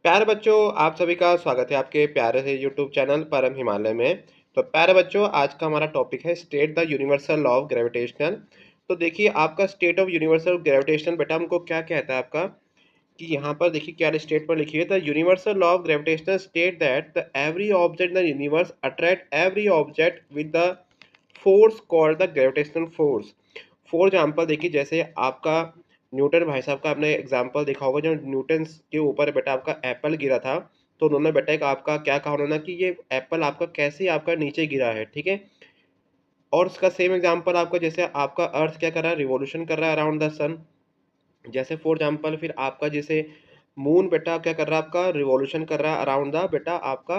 प्यारे बच्चों, आप सभी का स्वागत है आपके प्यारे से यूट्यूब चैनल परम हिमालय में। तो प्यारे बच्चों, आज का हमारा टॉपिक है state the universal law of gravitational. तो देखिए, आपका स्टेट ऑफ यूनिवर्सल ग्रेविटेशनल बेटा हमको क्या कहता है आपका, कि यहाँ पर देखिए क्या स्टेट पर लिखिए, the universal law of gravitational state that the every object in the universe attract every object with the force called the gravitational force. For example देखिए, जैसे आपका न्यूटन भाई साहब का आपने एग्जाम्पल देखा होगा, जब न्यूटन के ऊपर बेटा आपका एप्पल गिरा था, तो उन्होंने बेटा एक आपका क्या कहा उन्होंने, कि ये एप्पल आपका कैसे आपका नीचे गिरा है, ठीक है। और उसका सेम एग्जाम्पल आपका, जैसे आपका अर्थ क्या कर रहा है, रिवॉल्यूशन कर रहा है अराउंड द सन। जैसे फॉर एग्जाम्पल फिर आपका जैसे मून बेटा क्या कर रहा है, आपका रिवॉल्यूशन कर रहा है अराउंड द बेटा आपका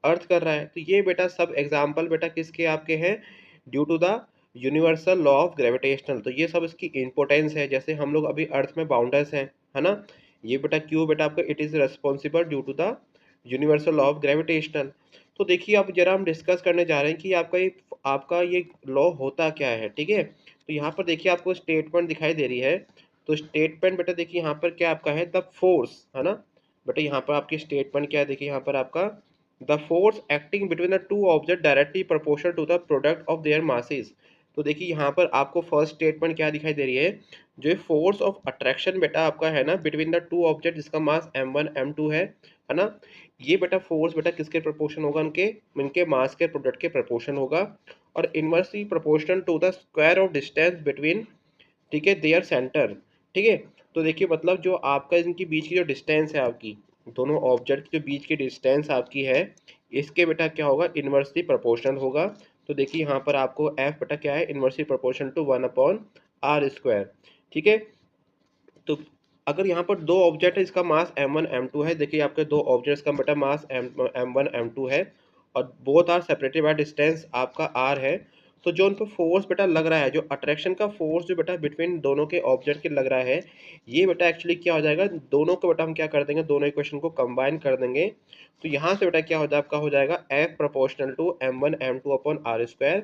अर्थ कर रहा है। तो ये बेटा सब एग्जाम्पल बेटा किसके आपके हैं, due to the universal law of gravitational. तो ये सब इसकी इंपॉर्टेंस है। जैसे हम लोग अभी अर्थ में बाउंडर्स हैं, है ना। ये बेटा क्यों बेटा आपका, it is responsible due to the universal law of gravitational. तो देखिए, अब जरा हम डिस्कस करने जा रहे हैं कि आपका ये लॉ होता क्या है, ठीक है। तो यहाँ पर देखिए आपको स्टेटमेंट दिखाई दे रही है। तो स्टेटमेंट बेटा देखिए यहाँ पर क्या आपका है, द फोर्स, है ना। बेटा यहाँ पर आपकी स्टेटमेंट क्या है, देखिए यहाँ पर आपका the force acting between the two object directly proportional to the product of their masses. तो देखिए यहाँ पर आपको फर्स्ट स्टेटमेंट क्या दिखाई दे रही है, जो फोर्स ऑफ अट्रैक्शन बेटा आपका है ना, बिटवीन द टू ऑब्जेक्ट जिसका मास m1 m2 है ना। ये बेटा फोर्स बेटा किसके प्रोपोर्शन होगा, उनके इनके मास के प्रोडक्ट के प्रोपोर्शन होगा। और inversely proportional to the square of distance between, ठीक है, देयर सेंटर, ठीक है। तो देखिए मतलब जो आपका इनकी बीच की जो डिस्टेंस है आपकी, दोनों ऑब्जेक्ट के बीच की डिस्टेंस आपकी है, इसके बेटा क्या होगा, इन्वर्सली प्रोपोर्शनल होगा। तो देखिए यहाँ पर आपको एफ बेटा क्या है, इन्वर्सली प्रोपोर्शनल टू 1/r², ठीक है। तो अगर यहाँ पर दो ऑब्जेक्ट है, इसका मास m1 m2 है। देखिए आपके दो ऑब्जेक्ट्स का बेटा मास m1 m2 है, और both are separated by distance आपका r है। तो जो उन पर फोर्स बेटा लग रहा है, जो अट्रैक्शन का फोर्स जो बेटा बिटवीन दोनों के ऑब्जेक्ट के लग रहा है, ये बेटा एक्चुअली क्या हो जाएगा, दोनों को बेटा हम क्या कर देंगे, दोनों इक्वेशन को कंबाइन कर देंगे। तो यहाँ से बेटा क्या हो जाएगा, आपका हो जाएगा F proportional to m1 m2/r²।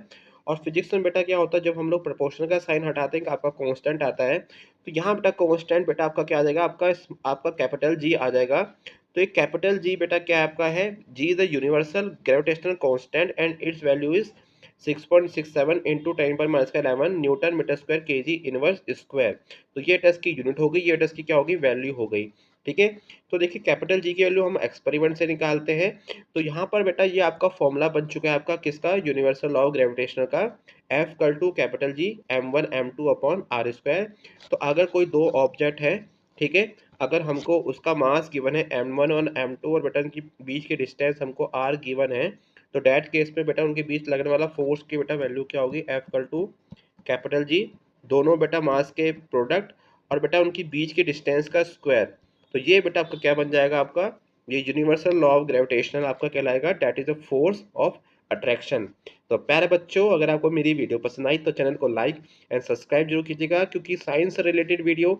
और फिजिक्स में बेटा क्या होता है, जब हम लोग प्रोपोर्शनल का साइन हटाते हैं कि आपका कांस्टेंट आता है, तो यहाँ बेटा कांस्टेंट बेटा आपका क्या आ जाएगा, आपका कैपिटल जी आ जाएगा। तो एक कैपिटल जी बेटा क्या आपका है, G is the universal gravitational constant and it's value is 6.67 into 10⁻⁻11 newton metre square KG inverse square. तो ये टेस्ट की यूनिट हो गई, ये टेस्ट की क्या होगी, वैल्यू हो गई, ठीक है। तो देखिए कैपिटल जी की वैल्यू हम एक्सपेरिमेंट से निकालते हैं। तो यहाँ पर बेटा ये आपका फॉर्मूला बन चुका है आपका किसका, यूनिवर्सल लॉ ऑफ ग्रेविटेशनल का, F equal to capital G m1 m2/r²। तो अगर कोई दो ऑब्जेक्ट है, ठीक है, अगर हमको उसका मास गिवन है m1 और m2, और बेटा उनकी बीच की डिस्टेंस हमको r गिवन है, तो डैट केस में बेटा उनके बीच लगने वाला फोर्स की बेटा वैल्यू क्या होगी, एफ कल टू कैपिटल जी, दोनों बेटा मास के प्रोडक्ट, और बेटा उनकी बीच की डिस्टेंस का स्क्वायर। तो ये बेटा आपका क्या बन जाएगा, आपका ये यूनिवर्सल लॉ ऑफ ग्रेविटेशनल आपका कहलाएगा, that is the force of attraction. तो प्यारे बच्चों, अगर आपको मेरी वीडियो पसंद आई तो चैनल को लाइक एंड सब्सक्राइब जरूर कीजिएगा, क्योंकि साइंस से रिलेटेड वीडियो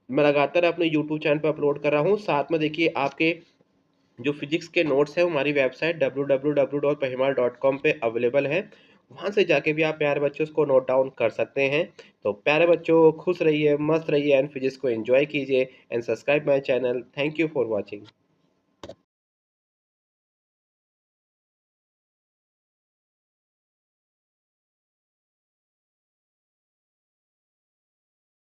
मैं लगातार अपने यूट्यूब चैनल पर अपलोड कर रहा हूँ। साथ में देखिए आपके जो फिजिक्स के नोट्स हैं, हमारी वेबसाइट www.pahimal.com पे अवेलेबल है। वहाँ से जाके भी आप प्यारे बच्चों उसको नोट डाउन कर सकते हैं। तो प्यारे बच्चों, खुश रहिए, मस्त रहिए एंड फिजिक्स को एंजॉय कीजिए, and subscribe my channel. Thank you for watching.